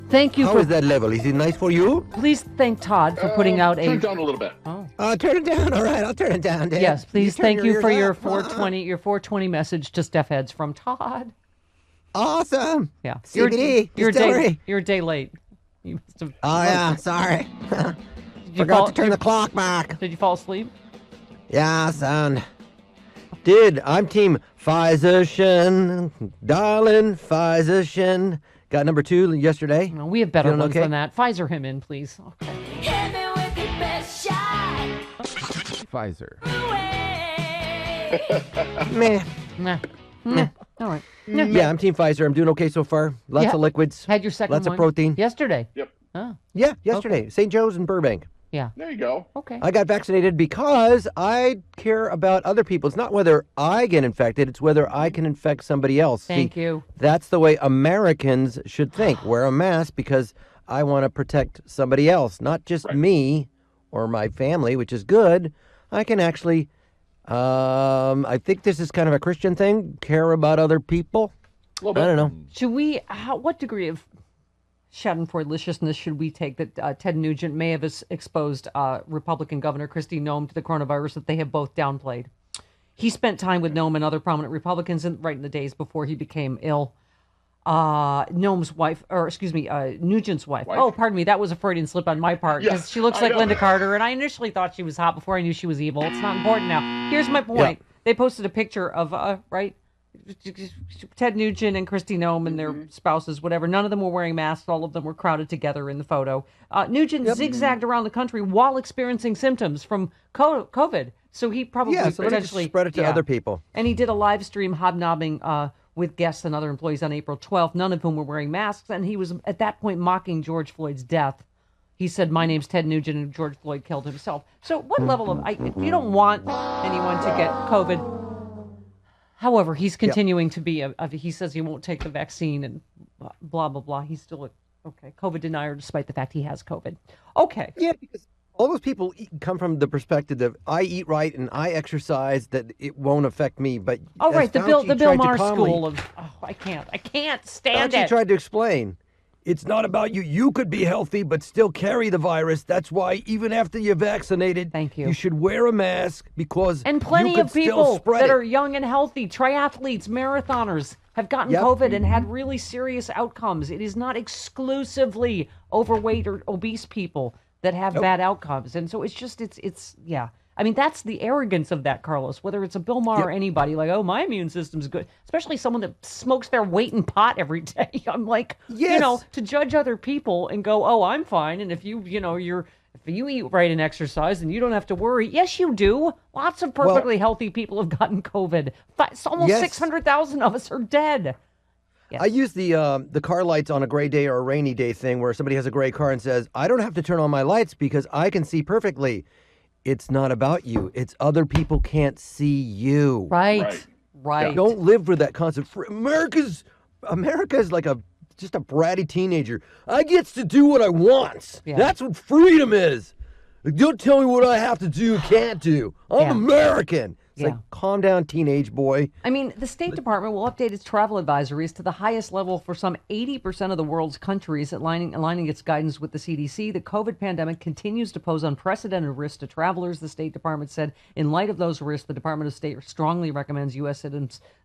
Thank you How for is that level? Is it nice for you? Please thank Todd for putting out Turn it down a little bit. Turn it down. All right, I'll turn it down, Dad. Yes, please. turn Thank you for ears your up. 420 message to Steph Heads from Todd. Awesome. Yeah. CBD. You're a day late. You must have. Oh, yeah, sorry. Did you Forgot to turn the clock back. Did you fall asleep? Yeah, son. Dude, I'm team Pfizer-tion. Darling, Pfizer-tion. Got number 2 yesterday. No, we have better Feeling ones okay? than that. Pfizer him in, please. Okay. Hit me with your best shot. Pfizer. Meh. Nah. All right. Yeah, I'm team Pfizer. I'm doing okay so far. Lots Yeah. of liquids. Had your second Lots one of protein. yesterday. Yep. Oh, Yeah, yesterday. St. Joe's in Burbank. yeah. There you go. Okay. I got vaccinated because I care about other people. It's not whether I get infected, it's whether I can infect somebody else. Thank you. That's the way Americans should think. Wear a mask because I want to protect somebody else, not just me or my family, which is good. I can actually, I think this is kind of a Christian thing, care about other people. A little bit. I don't know. Should we? What degree of Schadenfreudeliciousness should we take that Ted Nugent may have exposed Republican Governor Kristi Noem to the coronavirus that they have both downplayed? He spent time with Noem and other prominent Republicans right in the days before he became ill. Noem's wife, or excuse me, Nugent's wife. Oh, pardon me. That was a Freudian slip on my part because she looks like Linda Carter, and I initially thought she was hot before I knew she was evil. It's not important now. Here's my point. Yeah. They posted a picture of, Ted Nugent and Kristi Noem and their spouses, whatever. None of them were wearing masks. All of them were crowded together in the photo. Nugent zigzagged around the country while experiencing symptoms from COVID. So he probably So potentially spread it to other people. And he did a live stream hobnobbing with guests and other employees on April 12th, none of whom were wearing masks. And he was at that point mocking George Floyd's death. He said, "My name's Ted Nugent and George Floyd killed himself." So what level of, if you don't want anyone to get COVID, however, he's continuing to be, he says he won't take the vaccine and blah, blah, blah. He's still a COVID denier despite the fact he has COVID. Okay. Yeah, because all those people come from the perspective that I eat right and I exercise, that it won't affect me. But Oh, right, the Bill Maher calmly, school of, I can't stand Fauci it. tried to explain. It's not about you. You could be healthy but still carry the virus. That's why even after you're vaccinated, Thank you. you should wear a mask because And plenty you could of still people spread that it. are young and healthy, triathletes, marathoners, have gotten COVID and had really serious outcomes. It is not exclusively overweight or obese people that have bad outcomes. And so it's I mean, that's the arrogance of that, Carlos, whether it's a Bill Maher or anybody, like, oh, my immune system's good, especially someone that smokes their weight in pot every day. I'm like, to judge other people and go, oh, I'm fine. And if you eat right and exercise, then you don't have to worry. Yes, you do. Lots of perfectly healthy people have gotten COVID. Almost 600,000 of us are dead. Yes. I use the car lights on a gray day or a rainy day thing where somebody has a gray car and says, I don't have to turn on my lights because I can see perfectly. It's not about you. It's other people can't see you. Right. Don't live with that concept. America's like just a bratty teenager. I gets to do what I want. Yeah. That's what freedom is. Like, don't tell me what I have to do, can't do. I'm American. It's like, calm down, teenage boy. I mean, the State Department will update its travel advisories to the highest level for some 80% of the world's countries, aligning its guidance with the CDC. The COVID pandemic continues to pose unprecedented risks to travelers, the State Department said. In light of those risks, the Department of State strongly recommends U.S.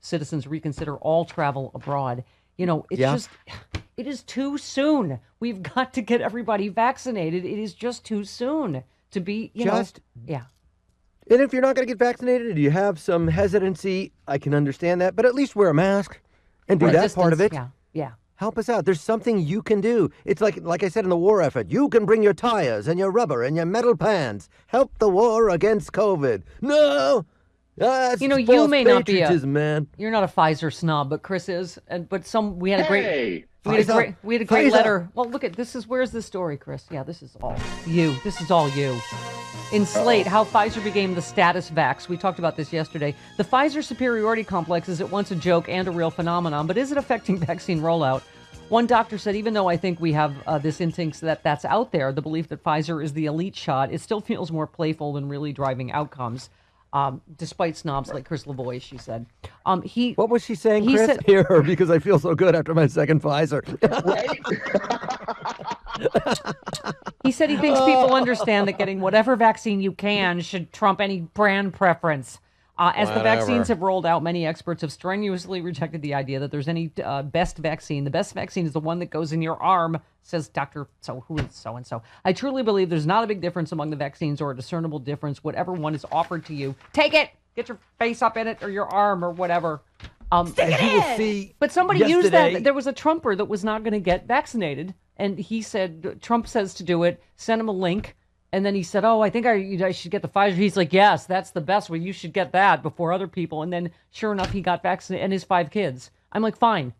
citizens reconsider all travel abroad. You know, it's it is too soon. We've got to get everybody vaccinated. It is just too soon to be, And if you're not going to get vaccinated and you have some hesitancy, I can understand that. But at least wear a mask and do that part of it. Yeah. Help us out. There's something you can do. It's like I said in the war effort. You can bring your tires and your rubber and your metal pans. Help the war against COVID. No. That's You false may not be patriotism, man. You're not a Pfizer snob, but Chris is. We had a great. Hey, We had a great Pfizer. letter. Well, look at this. Where's the story, Chris? Yeah, this is all you. This is all you. In Slate, how Pfizer became the status vax. We talked about this yesterday. The Pfizer superiority complex is at once a joke and a real phenomenon, but is it affecting vaccine rollout? One doctor said, even though I think we have this instinct that's out there, the belief that Pfizer is the elite shot, it still feels more playful than really driving outcomes. Despite snobs like Chris Lavoie, she said. What was she saying, he Chris? said- Here, because I feel so good after my second Pfizer. He said he thinks people understand that getting whatever vaccine you can should trump any brand preference. As the vaccines have rolled out, many experts have strenuously rejected the idea that there's any best vaccine. The best vaccine is the one that goes in your arm, says Dr. Who is so-and-so. I truly believe there's not a big difference among the vaccines or a discernible difference. Whatever one is offered to you, take it. Get your face up in it or your arm or whatever. As you will see But somebody used yesterday- that. There was a Trumper that was not going to get vaccinated. And he said, Trump says to do it, send him a link. And then he said, I think I should get the Pfizer. He's like, yes, that's the best one. You should get that before other people. And then sure enough, he got vaccinated and his 5 kids. I'm like, fine.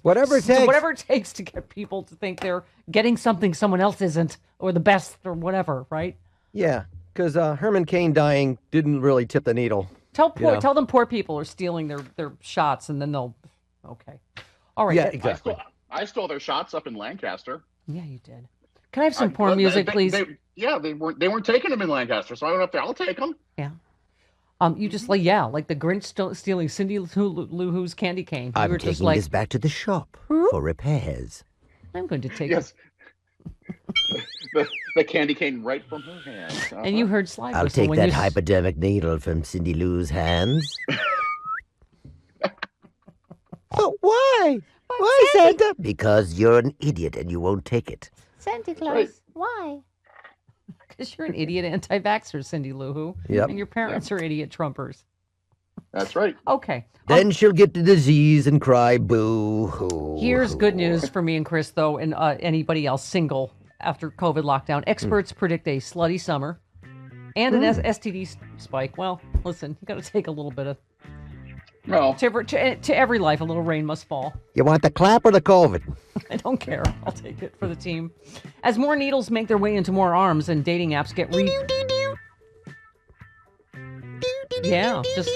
Whatever it takes. Whatever it takes to get people to think they're getting something someone else isn't or the best or whatever, right? Yeah, because Herman Cain dying didn't really tip the needle. Tell them poor people are stealing their shots and then they'll, okay. All right. Yeah, exactly. I stole their shots up in Lancaster. Yeah, you did. Can I have some porn music, please? They weren't taking them in Lancaster, so I went up there. I'll take them. Yeah. You just like the Grinch stealing Cindy Lou Who's candy cane. You I'm were taking just like, this back to the shop for repairs. I'm going to take Yes. the candy cane right from her hand. Uh-huh. And you heard slide I'll whistle take when that you hypodermic needle from Cindy Lou's hands. Oh, why? Why, Santa? Because you're an idiot and you won't take it. Santa Claus, right. why? Because you're an idiot anti-vaxxer, Cindy Lou Who. Yep. And your parents are idiot Trumpers. That's right. Okay. Then she'll get the disease and cry boo-hoo. Here's good news for me and Chris, though, and anybody else single after COVID lockdown. Experts predict a slutty summer and an STD spike. Well, listen, you got to take a little bit of... Well, To every life, a little rain must fall. You want the clap or the COVID? I don't care. I'll take it for the team. As more needles make their way into more arms and dating apps get Yeah, just,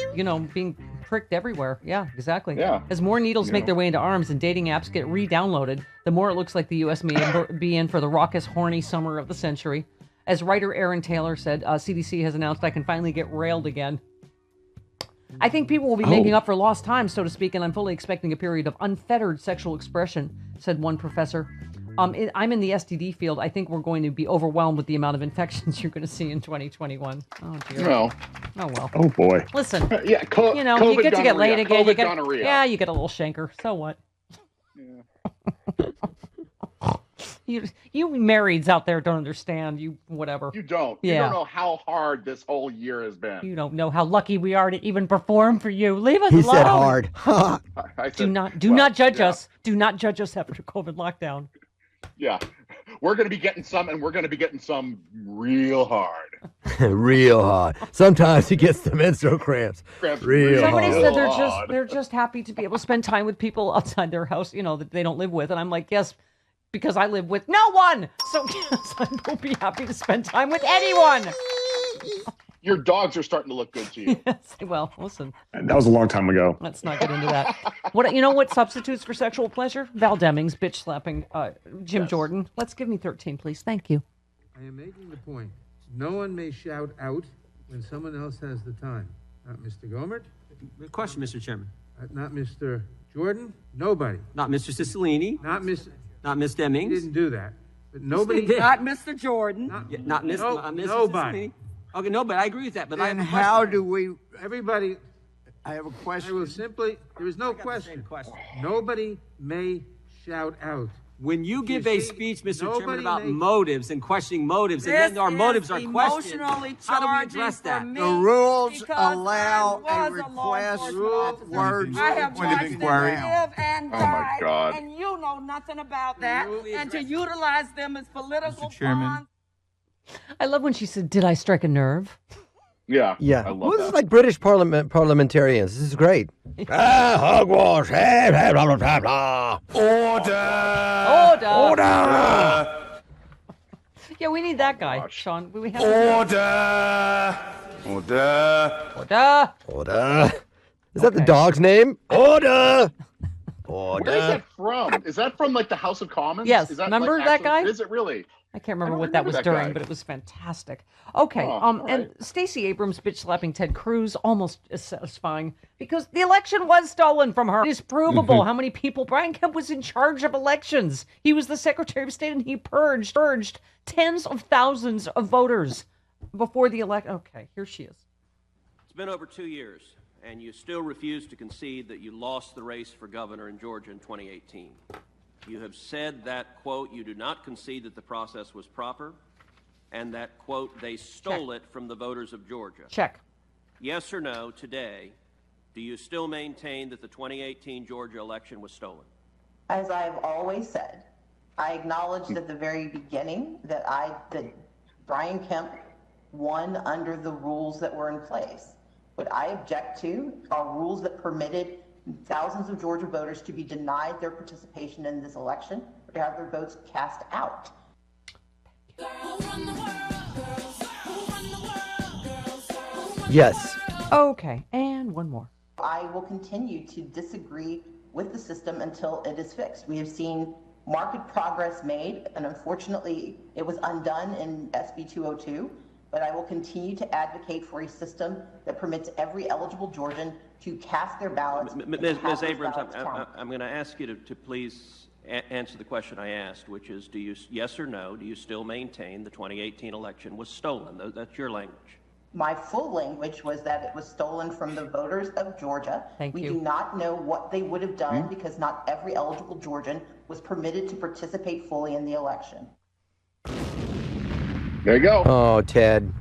being pricked everywhere. Yeah, exactly. Yeah. As more needles make their way into arms and dating apps get re-downloaded, the more it looks like the U.S. may be in for the raucous, horny summer of the century. As writer Aaron Taylor said, CDC has announced I can finally get railed again. I think people will be making up for lost time, so to speak, and I'm fully expecting a period of unfettered sexual expression, said one professor. I'm in the STD field. I think we're going to be overwhelmed with the amount of infections you're going to see in 2021. Oh, dear. no. Oh, well. Oh boy. Listen, Yeah, you COVID get to get laid again. COVID gonorrhea. Yeah, you get a little shanker. So what? You marrieds out there don't understand. You whatever. You don't. Yeah. You don't know how hard this whole year has been. You don't know how lucky we are to even perform for you. Leave us He alone. said hard. I Do said, not judge us. Do not judge us after COVID lockdown. Yeah. We're going to be getting some, and we're going to be getting some real hard. Real hard. Sometimes he gets the menstrual cramps. Real Somebody hard. said they're just happy to be able to spend time with people outside their house, that they don't live with. And I'm like, yes, because I live with no one. So yes, I will be happy to spend time with anyone. Your dogs are starting to look good to you. Yes. Well, listen, That was a long time ago. let's not get into that. What substitutes for sexual pleasure? Val Demings bitch slapping Jim Jordan. Let's give me 13, please. Thank you. I am making the point. No one may shout out when someone else has the time. Not Mr. Gomert, Good question, Mr. Chairman. not Mr. Jordan, nobody. Not Mr. Cicilline, Not Miss. not Ms. He Demings, didn't do that. But nobody. Not Mr. Jordan. yeah, not Ms. No- Mrs. nobody. Cicilline. Okay, nobody. I agree with that, but I have Then a how question. do we? Everybody. I have a I question. will simply. There is no got the same question. question. Nobody may shout out. When you give You a see, speech, Mr. Chairman, nobody about may- motives and questioning motives, and This then our motives are is questioned, emotionally how do we charging address for that? me The rules because allow I a was law request enforcement officer. words I have point of watched inquiry. them live and Oh, my die, God. and you know nothing about that. Will we And to address- utilize them as political Mr. Chairman. pawns. I love when she said, "Did I strike a nerve?" Yeah. Yeah. I love Well, this that. is like British parliamentarians. This is great. Hogwash. Blah, blah, blah, blah. Order. Order. Yeah, we need that guy, gosh. Sean. We have Order. Order. Is that the Okay. dog's name? Order. Where is Order. that from? Is that from like the House of Commons? Yes. Is that, Remember like, that actually- guy? Is it really? I can't remember don't what that remember was that during, guy. but it was fantastic. Okay, Oh, all and right. Stacey Abrams bitch slapping Ted Cruz almost as satisfying because the election was stolen from her. It is provable how many people Brian Kemp was in charge of elections. He was the Secretary of State and he purged tens of thousands of voters before the election. Okay, here she is. It's been over 2 years, and you still refuse to concede that you lost the race for governor in Georgia in 2018. You have said that, quote, you do not concede that the process was proper, and that, quote, they stole it from the voters of Georgia. Check. Yes or no, today, do you still maintain that the 2018 Georgia election was stolen? As I've always said, I acknowledged at the very beginning that Brian Kemp won under the rules that were in place. What I object to are rules that permitted thousands of Georgia voters to be denied their participation in this election or to have their votes cast out. Yes. Okay, and one more. I will continue to disagree with the system until it is fixed. We have seen marked progress made, and unfortunately, it was undone in SB 202. But I will continue to advocate for a system that permits every eligible Georgian to cast their ballots. Ms. Abrams, I'm going to ask you to please answer the question I asked, which is, do you, yes or no, do you still maintain the 2018 election was stolen? That's your language. My full language was that it was stolen from the voters of Georgia. Thank you. We do not know what they would have done because not every eligible Georgian was permitted to participate fully in the election. There you go. Oh, Ted.